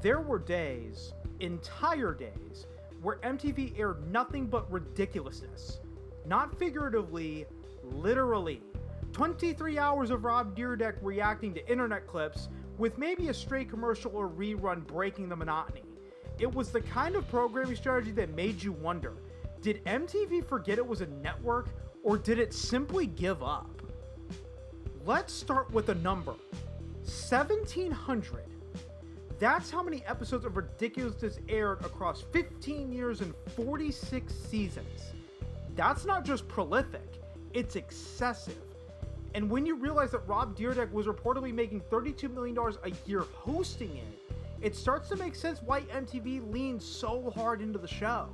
There were days, entire days, where MTV aired nothing but ridiculousness. Not figuratively, literally. 23 hours of Rob Dyrdek reacting to internet clips, with maybe a stray commercial or rerun breaking the monotony. It was the kind of programming strategy that made you wonder, did MTV forget it was a network, or did it simply give up? Let's start with a number. 1,700. That's how many episodes of Ridiculousness aired across 15 years and 46 seasons. That's not just prolific, it's excessive. And when you realize that Rob Dyrdek was reportedly making $32 million a year hosting it, it starts to make sense why MTV leaned so hard into the show.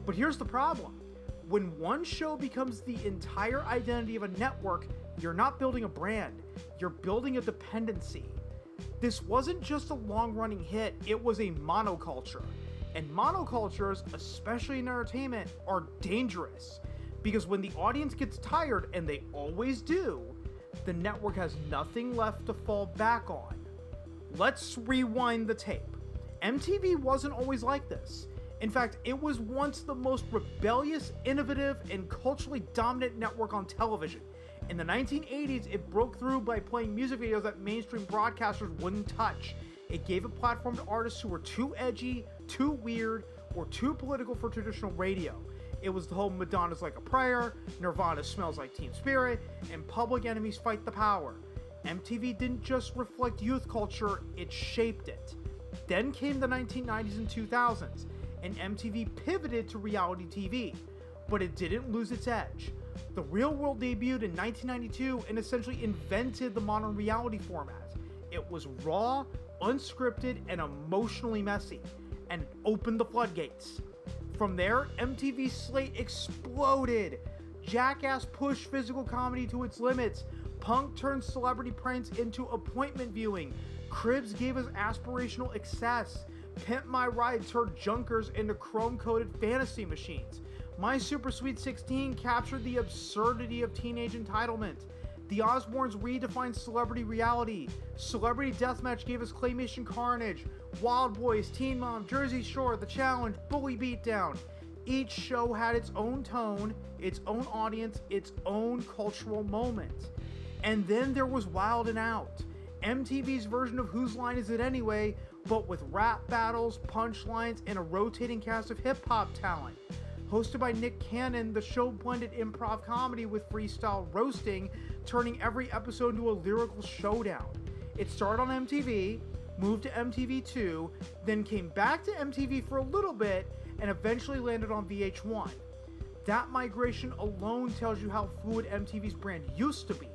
But here's the problem. When one show becomes the entire identity of a network, you're not building a brand, you're building a dependency. This wasn't just a long-running hit, it was a monoculture. And monocultures, especially in entertainment, are dangerous. Because when the audience gets tired, and they always do, the network has nothing left to fall back on. Let's rewind the tape. MTV wasn't always like this. In fact, it was once the most rebellious, innovative, and culturally dominant network on television. In the 1980s, it broke through by playing music videos that mainstream broadcasters wouldn't touch. It gave a platform to artists who were too edgy, too weird, or too political for traditional radio. It was the whole Madonna's Like a Prayer, Nirvana Smells Like Teen Spirit, and Public Enemy's Fight the Power. MTV didn't just reflect youth culture, it shaped it. Then came the 1990s and 2000s, and MTV pivoted to reality TV, but it didn't lose its edge. The Real World debuted in 1992 and essentially invented the modern reality format. It was raw, unscripted, and emotionally messy, and it opened the floodgates. From there, MTV's slate exploded. Jackass pushed physical comedy to its limits. Punk turned celebrity pranks into appointment viewing. Cribs gave us aspirational excess. Pimp My Ride turned junkers into chrome-coated fantasy machines. My Super Sweet 16 captured the absurdity of teenage entitlement. The Osbournes redefined celebrity reality. Celebrity Deathmatch gave us claymation carnage. Wild Boys, Teen Mom, Jersey Shore, The Challenge, Bully Beatdown. Each show had its own tone, its own audience, its own cultural moment. And then there was Wild 'N Out, MTV's version of Whose Line Is It Anyway, but with rap battles, punchlines, and a rotating cast of hip-hop talent. Hosted by Nick Cannon, the show blended improv comedy with freestyle roasting, turning every episode into a lyrical showdown. It started on MTV, moved to MTV2, then came back to MTV for a little bit, and eventually landed on VH1. That migration alone tells you how fluid MTV's brand used to be,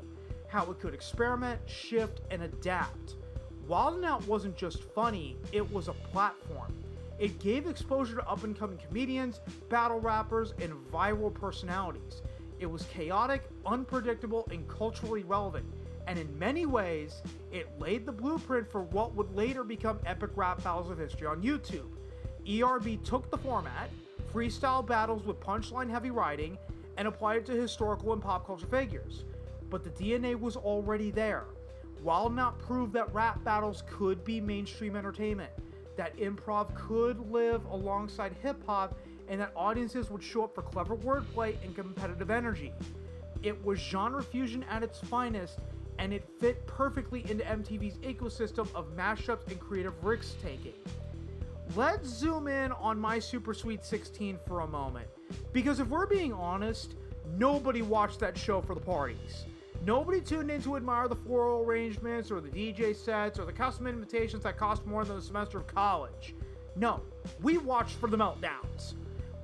how it could experiment, shift, and adapt. Wild 'N Out wasn't just funny, it was a platform. It gave exposure to up-and-coming comedians, battle rappers, and viral personalities. It was chaotic, unpredictable, and culturally relevant, and in many ways, it laid the blueprint for what would later become epic rap battles of history on YouTube. ERB took the format, freestyle battles with punchline-heavy writing, and applied it to historical and pop culture figures. But the DNA was already there. Wild 'N Out proved that rap battles could be mainstream entertainment, that improv could live alongside hip-hop, and that audiences would show up for clever wordplay and competitive energy. It was genre fusion at its finest, and it fit perfectly into MTV's ecosystem of mashups and creative risk-taking. Let's zoom in on My Super Sweet 16 for a moment, because if we're being honest, nobody watched that show for the parties. Nobody tuned in to admire the floral arrangements or the DJ sets or the custom invitations that cost more than a semester of college. No, we watched for the meltdowns.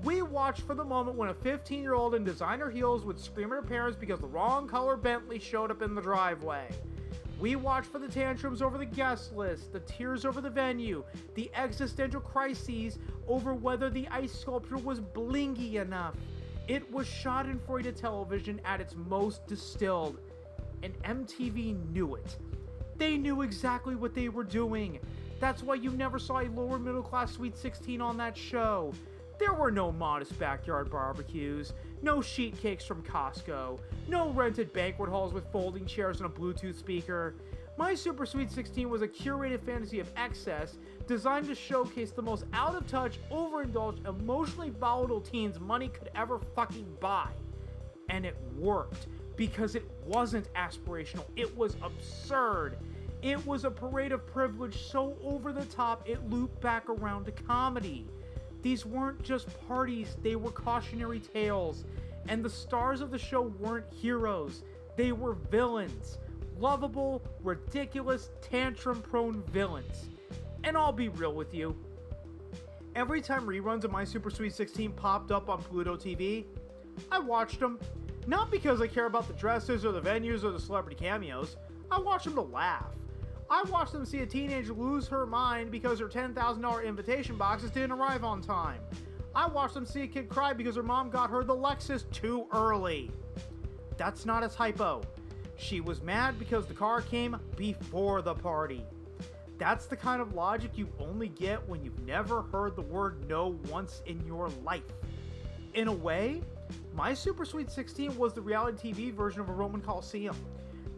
We watched for the moment when a 15-year-old in designer heels would scream at her parents because the wrong color Bentley showed up in the driveway. We watched for the tantrums over the guest list, the tears over the venue, the existential crises over whether the ice sculpture was blingy enough. It was schadenfreude television at its most distilled, and MTV knew it. They knew exactly what they were doing. That's why you never saw a lower middle class Sweet 16 on that show. There were no modest backyard barbecues, no sheet cakes from Costco, no rented banquet halls with folding chairs and a Bluetooth speaker. My Super Sweet 16 was a curated fantasy of excess designed to showcase the most out-of-touch, overindulged, emotionally volatile teens money could ever fucking buy. And it worked, because it wasn't aspirational, it was absurd. It was a parade of privilege so over the top it looped back around to comedy. These weren't just parties, they were cautionary tales. And the stars of the show weren't heroes, they were villains. Lovable, ridiculous, tantrum-prone villains. And I'll be real with you. Every time reruns of My Super Sweet 16 popped up on Pluto TV, I watched them. Not because I care about the dresses or the venues or the celebrity cameos. I watched them to laugh. I watched them see a teenager lose her mind because her $10,000 invitation boxes didn't arrive on time. I watched them see a kid cry because her mom got her the Lexus too early. That's not a typo. She was mad because the car came before the party. That's the kind of logic you only get when you've never heard the word no once in your life. In a way, My Super Sweet 16 was the reality TV version of a Roman Coliseum.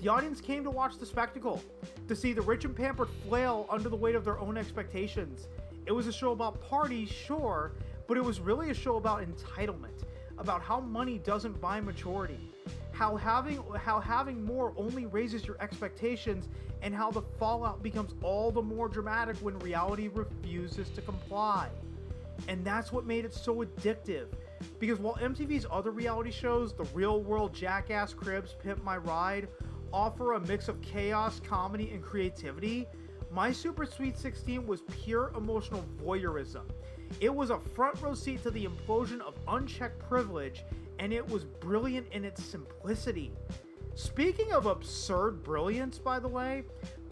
The audience came to watch the spectacle, to see the rich and pampered flail under the weight of their own expectations. It was a show about parties, sure, but it was really a show about entitlement, about how money doesn't buy maturity. How having more only raises your expectations, and how the fallout becomes all the more dramatic when reality refuses to comply. And that's what made it so addictive. Because while MTV's other reality shows, The Real World, Jackass, Cribs, Pimp My Ride, offer a mix of chaos, comedy, and creativity, My Super Sweet 16 was pure emotional voyeurism. It was a front row seat to the implosion of unchecked privilege, and it was brilliant in its simplicity. Speaking of absurd brilliance, by the way,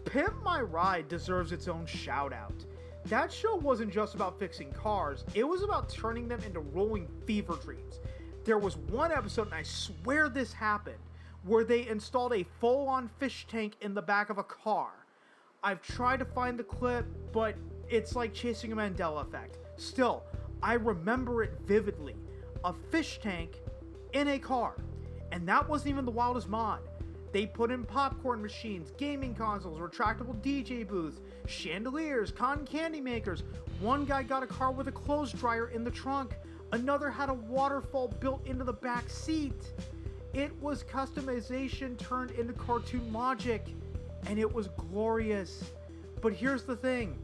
Pimp My Ride deserves its own shout out. That show wasn't just about fixing cars, it was about turning them into rolling fever dreams. There was one episode, and I swear this happened, where they installed a full-on fish tank in the back of a car. I've tried to find the clip, but it's like chasing a Mandela effect. Still, I remember it vividly. A fish tank in a car. And that wasn't even the wildest mod. They put in popcorn machines, gaming consoles, retractable DJ booths, chandeliers, cotton candy makers. One guy got a car with a clothes dryer in the trunk. Another had a waterfall built into the back seat. It was customization turned into cartoon logic. And it was glorious. But here's the thing.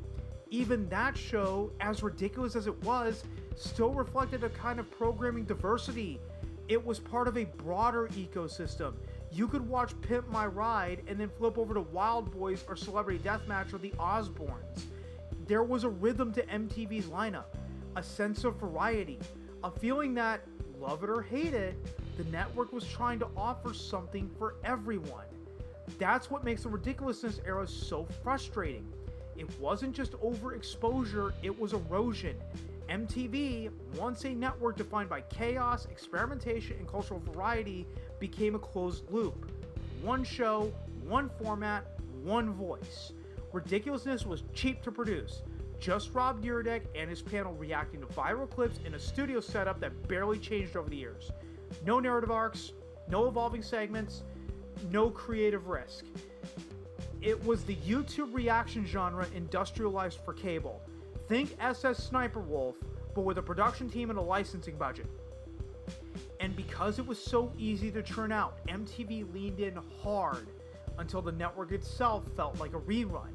Even that show, as ridiculous as it was, still reflected a kind of programming diversity. It was part of a broader ecosystem. You could watch Pimp My Ride and then flip over to Wild Boys or Celebrity Deathmatch or the Osbournes. There was a rhythm to MTV's lineup, a sense of variety, a feeling that, love it or hate it, the network was trying to offer something for everyone. That's what makes the Ridiculousness era so frustrating. It wasn't just overexposure, it was erosion. MTV, once a network defined by chaos, experimentation, and cultural variety, became a closed loop. One show, one format, one voice. Ridiculousness was cheap to produce. Just Rob Dyrdek and his panel reacting to viral clips in a studio setup that barely changed over the years. No narrative arcs, no evolving segments, no creative risk. It was the YouTube reaction genre industrialized for cable. Think SS Sniper Wolf, but with a production team and a licensing budget. And because it was so easy to churn out, MTV leaned in hard until the network itself felt like a rerun.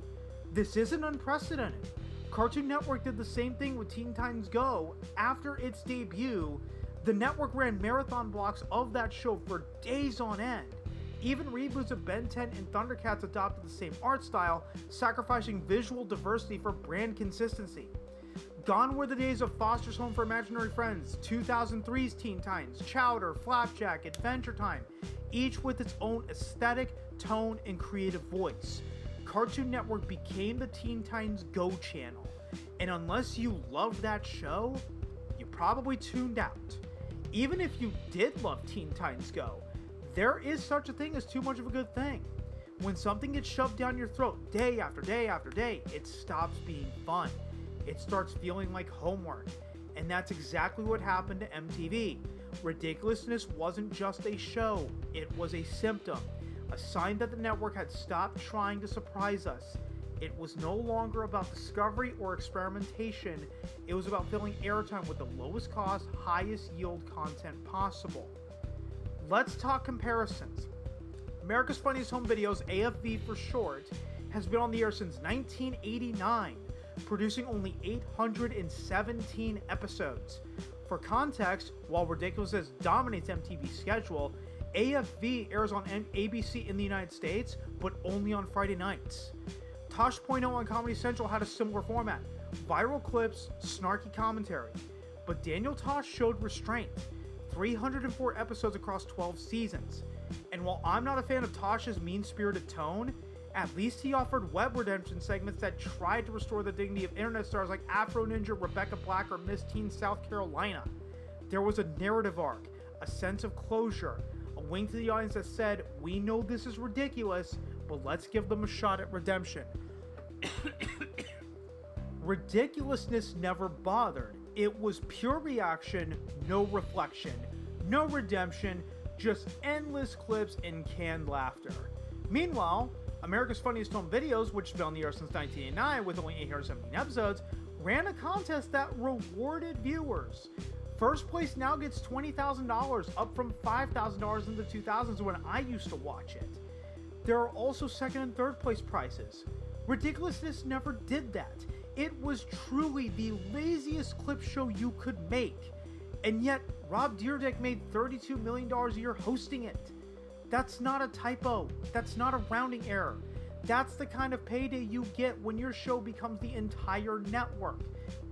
This isn't unprecedented. Cartoon Network did the same thing with Teen Titans Go. After its debut, the network ran marathon blocks of that show for days on end. Even reboots of Ben 10 and Thundercats adopted the same art style, sacrificing visual diversity for brand consistency. Gone were the days of Foster's Home for Imaginary Friends, 2003's Teen Titans, Chowder, Flapjack, Adventure Time, each with its own aesthetic, tone, and creative voice. Cartoon Network became the Teen Titans Go channel, and unless you loved that show, you probably tuned out. Even if you did love Teen Titans Go, there is such a thing as too much of a good thing. When something gets shoved down your throat day after day after day, it stops being fun. It starts feeling like homework. And that's exactly what happened to MTV. Ridiculousness wasn't just a show, it was a symptom. a sign that the network had stopped trying to surprise us. It was no longer about discovery or experimentation, it was about filling airtime with the lowest cost, highest yield content possible. Let's talk comparisons. America's Funniest Home Videos, AFV for short, has been on the air since 1989, producing only 817 episodes. For context, while Ridiculousness dominates MTV's schedule, AFV airs on ABC in the United States, but only on Friday nights. Tosh Point oh on Comedy Central had a similar format, viral clips, snarky commentary. But Daniel Tosh showed restraint, 304 episodes across 12 seasons. And while I'm not a fan of Tosh's mean-spirited tone, at least he offered web redemption segments that tried to restore the dignity of internet stars like Afro Ninja, Rebecca Black, or Miss Teen South Carolina. There was a narrative arc, a sense of closure, a wink to the audience that said, we know this is ridiculous, but let's give them a shot at redemption. Ridiculousness never bothered. It was pure reaction, no reflection, no redemption, just endless clips and canned laughter. Meanwhile, America's Funniest Home Videos, which has been on the air since 1989 with only 817 episodes, ran a contest that rewarded viewers. First place now gets $20,000, up from $5,000 in the 2000s when I used to watch it. There are also second and third place prizes. Ridiculousness never did that. It was truly the laziest clip show you could make. And yet, Rob Dyrdek made $32 million a year hosting it. That's not a typo. That's not a rounding error. That's the kind of payday you get when your show becomes the entire network.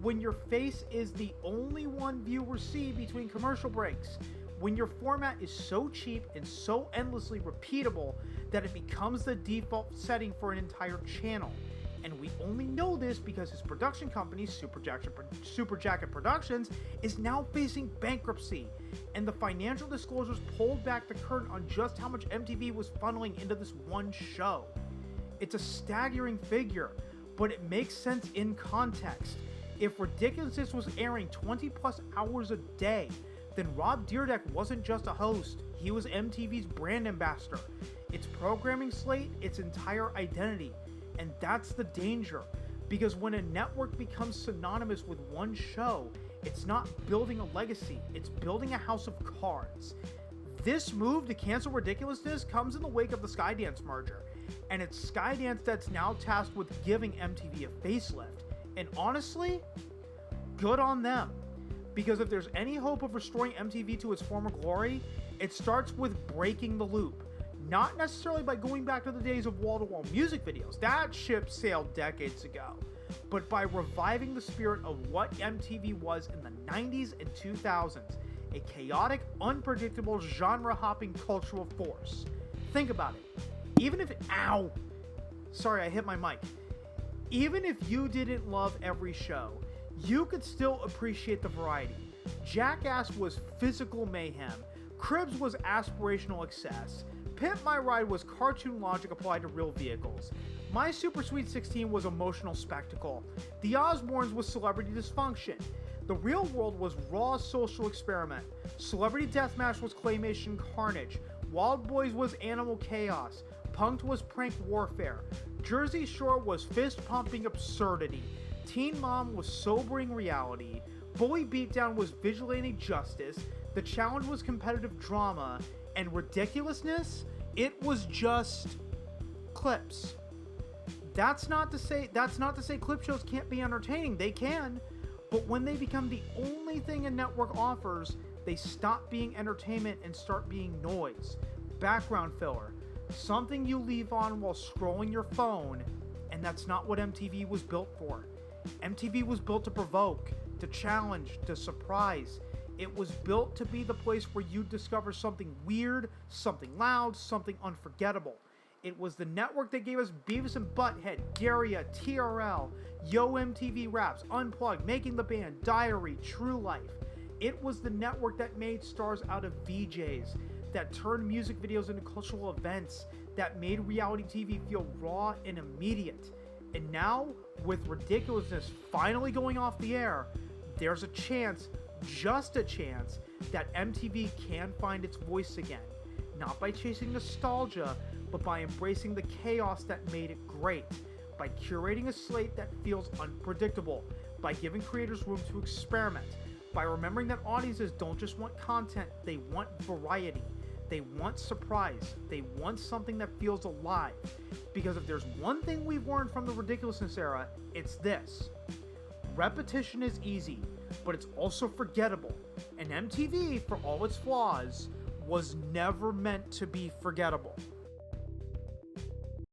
When your face is the only one viewers see between commercial breaks. When your format is so cheap and so endlessly repeatable that it becomes the default setting for an entire channel. And we only know this because his production company, Super Jacket Productions, is now facing bankruptcy, and the financial disclosures pulled back the curtain on just how much MTV was funneling into this one show. It's a staggering figure, but it makes sense in context. If Ridiculousness was airing 20 plus hours a day, then Rob Dyrdek wasn't just a host, he was MTV's brand ambassador. Its programming slate, its entire identity. And that's the danger, because when a network becomes synonymous with one show, it's not building a legacy, it's building a house of cards. This move to cancel Ridiculousness comes in the wake of the Skydance merger, and it's Skydance that's now tasked with giving MTV a facelift. And honestly, good on them, because if there's any hope of restoring MTV to its former glory, it starts with breaking the loop. Not necessarily by going back to the days of wall-to-wall music videos, that ship sailed decades ago, but by reviving the spirit of what MTV was in the 90s and 2000s, a chaotic, unpredictable, genre-hopping cultural force. Think about it. Even if, ow! Sorry, I hit my mic. Even if you didn't love every show, you could still appreciate the variety. Jackass was physical mayhem, Cribs was aspirational excess, Pimp My Ride was cartoon logic applied to real vehicles. My Super Sweet 16 was emotional spectacle. The Osbournes was celebrity dysfunction. The Real World was raw social experiment. Celebrity Deathmatch was claymation carnage. Wild Boys was animal chaos. Punk'd was prank warfare. Jersey Shore was fist-pumping absurdity. Teen Mom was sobering reality. Bully Beatdown was vigilante justice. The Challenge was competitive drama. And Ridiculousness, it was just clips. That's not to say clip shows can't be entertaining. They can. But when they become the only thing a network offers, they stop being entertainment and start being noise. Background filler. Something you leave on while scrolling your phone, and that's not what MTV was built for. MTV was built to provoke, to challenge, to surprise. It was built to be the place where you discover something weird, something loud, something unforgettable. It was the network that gave us Beavis and Butthead, Garia, TRL, Yo MTV Raps, Unplugged, Making the Band, Diary, True Life. It was the network that made stars out of VJs, that turned music videos into cultural events, that made reality TV feel raw and immediate. And now, with Ridiculousness finally going off the air, there's a chance, just a chance, that MTV can find its voice again. Not by chasing nostalgia, but by embracing the chaos that made it great, by curating a slate that feels unpredictable, by giving creators room to experiment, by remembering that audiences don't just want content, they want variety. They want surprise. They want something that feels alive. Because if there's one thing we've learned from the Ridiculousness era, it's this. Repetition is easy, but it's also forgettable. And MTV, for all its flaws, was never meant to be forgettable.